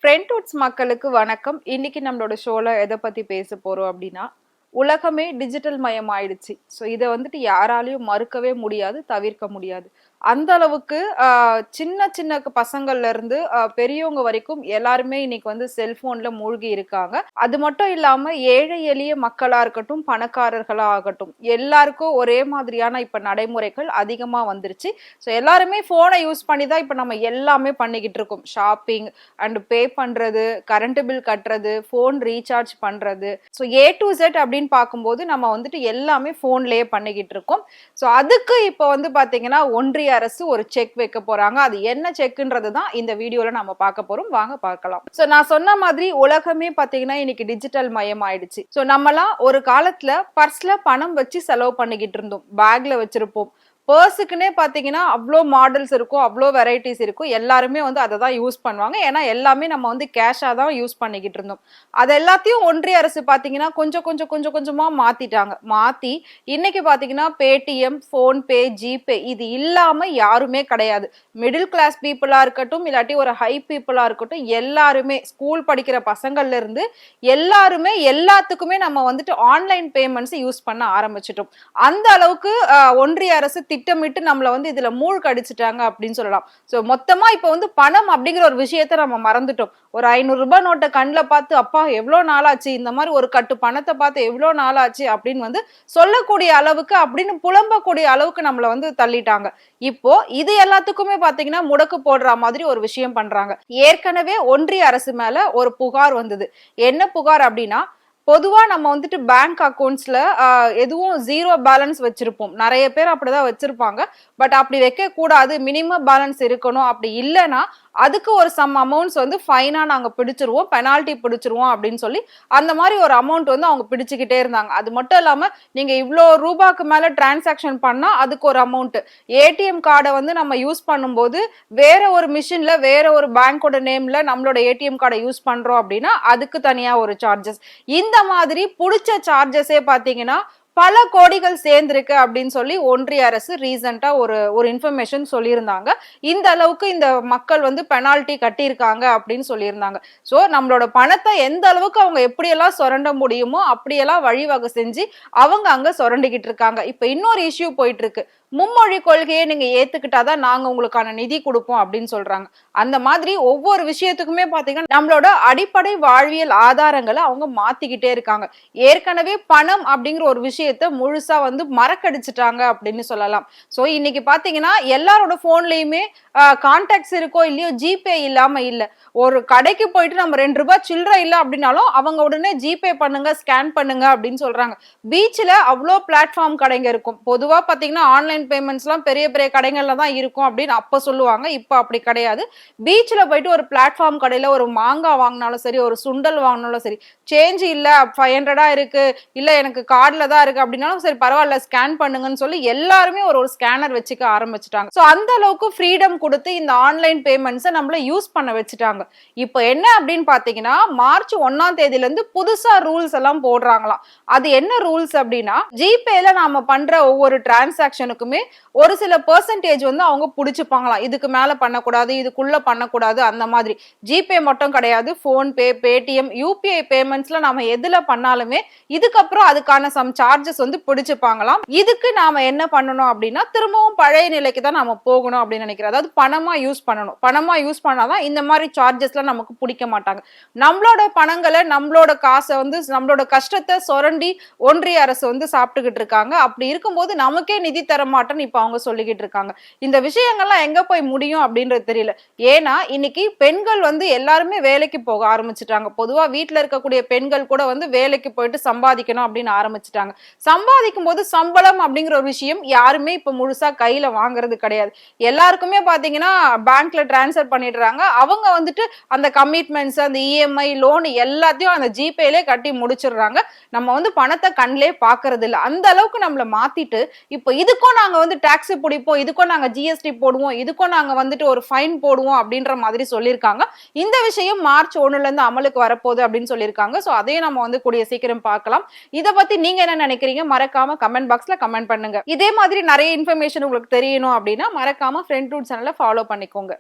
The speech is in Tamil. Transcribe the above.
ஃப்ரெண்ட்வுட்ஸ் மக்களுக்கு வணக்கம். இன்னைக்கு நம்மளோட ஷோல எதை பத்தி பேச போறோம் அப்படின்னா, உலகமே டிஜிட்டல் மயம் ஆயிடுச்சு. ஸோ இத வந்துட்டு யாராலயும் மறுக்கவே முடியாது, தவிர்க்க முடியாது. அந்த அளவுக்கு சின்ன சின்ன பசங்கள்ல இருந்து பெரியவங்க வரைக்கும் எல்லாருமே இன்னைக்கு வந்து செல்போன்ல மூழ்கி இருக்காங்க. அது மட்டும் இல்லாம ஏழை எளிய மக்களா இருக்கட்டும், பணக்காரர்களா ஆகட்டும், எல்லாருக்கும் ஒரே மாதிரியான இப்ப நடைமுறைகள் அதிகமா வந்துருச்சு. ஸோ எல்லாருமே போனை யூஸ் பண்ணி தான் இப்ப நம்ம எல்லாமே பண்ணிக்கிட்டு இருக்கோம். ஷாப்பிங் அண்ட் பே பண்றது, கரண்ட் பில் கட்டுறது, போன் ரீசார்ஜ் பண்றது. ஸோ ஏ டு Z அப்படின்னு பார்க்கும்போது நம்ம வந்துட்டு எல்லாமே போன்லயே பண்ணிக்கிட்டு இருக்கோம். ஸோ அதுக்கு இப்போ வந்து பாத்தீங்கன்னா ஒன்றிய அரசு ஒரு செக் வைக்க போறாங்க. அது என்ன செக்ன்றது தான் இந்த வீடியோல நம்ம பார்க்க போறோம். வாங்க பார்க்கலாம். சோ நான் சொன்ன மாதிரி உலகமே பாத்தீங்கன்னா இன்னைக்கு டிஜிட்டல் மயம் ஆயிடுச்சு. சோ நம்மலாம் ஒரு காலத்துல பர்ஸ்ல பணம் வச்சு செலவு பண்ணிக்கிட்டு இருந்தோம். பேக்ல வச்சிருப்போம். பர்ஸுக்குன்னே பாத்தீங்கன்னா அவ்வளோ மாடல்ஸ் இருக்கும், அவ்வளோ வெரைட்டிஸ் இருக்கும். எல்லாருமே வந்து அதை தான் யூஸ் பண்ணுவாங்க. ஏன்னா எல்லாமே நம்ம வந்து கேஷா தான் யூஸ் பண்ணிக்கிட்டு இருந்தோம். அது எல்லாத்தையும் ஒன்றிய அரசு பாத்தீங்கன்னா கொஞ்சமா மாத்தி இன்னைக்கு பாத்தீங்கன்னா பேடிஎம், போன்பே, ஜிபே இது இல்லாம யாருமே கிடையாது. மிடில் கிளாஸ் பீப்புளா இருக்கட்டும், இல்லாட்டி ஒரு ஹை பீப்புளா இருக்கட்டும், எல்லாருமே ஸ்கூல் படிக்கிற பசங்கள்ல இருந்து எல்லாருமே எல்லாத்துக்குமே நம்ம வந்துட்டு ஆன்லைன் பேமெண்ட்ஸ் யூஸ் பண்ண ஆரம்பிச்சிட்டோம். அந்த அளவுக்கு ஒன்றிய அரசு திட்டமிட்டு நம்மள வந்து இதுல மூழ்கடிச்சிட்டாங்க அப்படின்னு சொல்லலாம். சோ மொத்தமா இப்ப வந்து பணம் அப்படிங்கிற ஒரு விஷயத்த நம்ம மறந்துட்டோம். ஒரு 500 ரூபாய் நோட்டை கண்ணில் பார்த்து அப்பா எவ்வளவு நாளாச்சு, இந்த மாதிரி ஒரு கட்டு பணத்தை பார்த்து எவ்வளவு நாளாச்சு அப்படின்னு வந்து சொல்லக்கூடிய அளவுக்கு, அப்படின்னு புலம்பக்கூடிய அளவுக்கு நம்மள வந்து தள்ளிட்டாங்க. இப்போ இது எல்லாத்துக்குமே பாத்தீங்கன்னா முடக்கு போடுற மாதிரி ஒரு விஷயம் பண்றாங்க. ஏற்கனவே ஒன்றிய அரசு மேல ஒரு புகார் வந்தது. என்ன புகார் அப்படின்னா, பொதுவா நம்ம வந்துட்டு பேங்க் அக்கௌண்ட்ஸ்ல எதுவும் ஜீரோ பேலன்ஸ் வச்சிருப்போம். நிறைய பேர் அப்படிதான் வச்சிருப்பாங்க. பட் அப்படி வைக்க கூடாது, மினிமம் பேலன்ஸ் இருக்கணும். அப்படி இல்லைன்னா அதுக்கு ஒரு சம் அமௌண்ட்ஸ் வந்து ஃபைனா நாங்க பிடிச்சிருவோம், பெனால்டி பிடிச்சிருவோம் அப்படின்னு சொல்லி அந்த மாதிரி ஒரு அமௌண்ட் வந்து அவங்க பிடிச்சுக்கிட்டே இருந்தாங்க. அது மட்டும் இல்லாம நீங்க இவ்வளோ ரூபாய்க்கு மேல டிரான்சாக்ஷன் பண்ணா அதுக்கு ஒரு அமௌண்ட், ஏடிஎம் கார்டை வந்து நம்ம யூஸ் பண்ணும்போது வேற ஒரு மிஷின்ல வேற ஒரு பேங்கோட நேம்ல நம்மளோட ஏடிஎம் கார்டை யூஸ் பண்றோம் அப்படின்னா அதுக்கு தனியா ஒரு சார்ஜஸ். இந்த மாதிரி புடிச்ச சார்ஜஸே பாத்தீங்கன்னா பல கோடிகள் சேர்ந்திருக்கு அப்படின்னு சொல்லி ஒன்றிய அரசு ரீசெண்டா ஒரு இன்ஃபர்மேஷன் சொல்லியிருந்தாங்க. இந்த அளவுக்கு இந்த மக்கள் வந்து பெனால்டி கட்டியிருக்காங்க அப்படின்னு சொல்லியிருந்தாங்க. சோ நம்மளோட பணத்தை எந்த அளவுக்கு அவங்க எப்படியெல்லாம் சுரண்ட முடியுமோ அப்படியெல்லாம் வழிவகை செஞ்சு அவங்க அங்க சுரண்டிக்கிட்டு இருக்காங்க. இப்ப இன்னொரு இஷ்யூ போயிட்டு இருக்கு. மும்மொழி கொள்கையை நீங்க ஏத்துக்கிட்டாதான் நாங்க உங்களுக்கான நிதி கொடுப்போம் அப்படின்னு சொல்றாங்க. அந்த மாதிரி ஒவ்வொரு விஷயத்துக்குமே பாத்தீங்கன்னா நம்மளோட அடிப்படை வாழ்வியல் ஆதாரங்களை அவங்க மாத்திக்கிட்டே இருக்காங்க. ஏற்கனவே பணம் அப்படிங்கிற ஒரு விஷயத்த முழுசா வந்து மறக்கடிச்சிட்டாங்க அப்படின்னு சொல்லலாம். சோ இன்னைக்கு பாத்தீங்கன்னா எல்லாரோட போன்லயுமே கான்டாக்ட்ஸ் இருக்கோ இல்லையோ ஜிபே இல்லாம இல்ல. ஒரு கடைக்கு போயிட்டு நம்ம 2 ரூபாய் சில்லற இல்ல அப்படின்னாலும் அவங்க உடனே ஜிபே பண்ணுங்க, ஸ்கேன் பண்ணுங்க அப்படின்னு சொல்றாங்க. பீச்ல அவ்வளோ பிளாட்ஃபார்ம் கடைங்க இருக்கும். பொதுவா பாத்தீங்கன்னா ஆன்லைன் பேமெண்ட்ஸ் எல்லாம் பெரிய பெரிய கடைகள்ல தான் இருக்கும் அப்படின்னு அப்ப சொல்லுவாங்க. இப்ப அப்படி கிடையாது. பீச்ல போயிட்டு ஒரு பிளாட்ஃபார்ம் கடையில ஒரு மாங்காய் வாங்கினாலும் சரி, ஒரு சுண்டல் வாங்கினாலும் சரி, சேஞ்ச் இல்ல 500 இருக்கு, இல்ல எனக்கு கார்டுல தான் இருக்கு அப்படின்னாலும் சரி பரவாயில்ல ஸ்கேன் பண்ணுங்கன்னு சொல்லி எல்லாருமே ஒரு ஸ்கேனர் வச்சுக்க ஆரம்பிச்சுட்டாங்க. சோ அந்த அளவுக்கு ஃப்ரீடம் கொடுத்து இந்த ஆன்லைன் பேமெண்ட்ஸை நம்மள யூஸ் பண்ண வச்சுட்டாங்க. இப்போ என்ன அப்படின்னு பாத்தீங்கன்னா மார்ச் 1ஆம் தேதியில இருந்து புதுசா ரூல்ஸ் எல்லாம் போடுறாங்களாம். அது என்ன ரூல்ஸ் அப்படின்னா, ஜிபேல நாம பண்ற ஒவ்வொரு டிரான்சாக்ஷனுக்குமே ஒரு சில பெர்சன்டேஜ் வந்து அவங்க புடிச்சுப்பாங்களாம். இதுக்கு மேல பண்ணக்கூடாது, இதுக்குள்ள பண்ணக்கூடாது அந்த மாதிரி. ஜிபே மட்டும் கிடையாது, போன்பே, பேடிஎம், யூபிஐ பேமெண்ட்ஸ்ல நாம எதுல பண்ணாலுமே இதுக்கப்புறம் அதுக்கான சம் சார்ஜஸ் வந்து பிடிச்சுப்பாங்களாம். இதுக்கு நாம என்ன பண்ணணும் அப்படின்னா திரும்பவும் பழைய நிலைக்கு தான் நாம போகணும் அப்படின்னு நினைக்கிறேன். அதாவது பணமா யூஸ் பண்ணணும். பணமா யூஸ் பண்ணாதான் இந்த மாதிரி சார்ஜஸ்லாம் நமக்கு பிடிக்க மாட்டாங்க. நம்மளோட பணங்களை, நம்மளோட காசை வந்து நம்மளோட கஷ்டத்தை சுரண்டி ஒன்றிய அரசு வந்து சாப்பிட்டுக்கிட்டு இருக்காங்க. அப்படி இருக்கும்போது நமக்கே நிதி தர மாட்டேன்னு இப்ப அவங்க சொல்லிக்கிட்டு இருக்காங்க. இந்த விஷயங்கள்லாம் எங்க போய் முடியும் அப்படின்றது தெரியல. ஏன்னா இன்னைக்கு பெண்கள் வந்து எல்லாருமே வேலைக்கு போக ஆரம்பிச்சுட்டாங்க. பொதுவா வீட்டுல இருக்கக்கூடிய பெண்கள் கூட வந்து வேலைக்கு போயிட்டு சம்பாதிக்கணும் அப்படின்னு ஆரம்பிச்சுட்டாங்க. சம்பாதிக்கும் போது சம்பளம் அப்படிங்கிற ஒரு விஷயம் யாருமே இப்ப முழுசா கையில வாங்குறது கிடையாது. எல்லாருக்குமே பாத்தீங்கன்னா பேங்க்ல டிரான்ஸ்ஃபர் பண்ணிடுறாங்க. அவங்க வந்துட்டு அந்த கமிட்மெண்ட்ஸ், அந்த இஎம்ஐ, லோன் எல்லாத்தையும் அந்த ஜிபேலே கட்டி முடிச்சிடுறாங்க. நம்ம வந்து பணத்தை கண்ணிலே பாக்குறது இல்லை. அந்த அளவுக்கு நம்மள மாத்திட்டு இப்போ இதுக்கும் நாங்க வந்து டாக்ஸ் பிடிப்போம், இதுக்கும் நாங்க ஜிஎஸ்டி போடுவோம், இதுக்கும் நாங்க வந்துட்டு ஒரு ஃபைன் போடுவோம் அப்படின்ற மாதிரி சொல்லியிருக்காங்க. இந்த விஷயம் மார்ச் 1ல இருந்து அமலுக்கு வரப்போகுது அப்படின்னு சொல்லியிருக்காங்க. சோ அதையும் நம்ம வந்து கூடிய சீக்கிரம் பார்க்கலாம். இதை பத்தி நீங்க என்ன நினைக்கிறீங்க? மறக்காம கமெண்ட் பாக்ஸ்ல கமெண்ட் பண்ணுங்க. இதே மாதிரி நிறைய இன்ஃபர்மேஷன் உங்களுக்கு தெரியணும் அப்படின்னா மறக்காம ஃப்ரெண்ட்வுட் சேனலை ஃபாலோ பண்ணிக்கோங்க.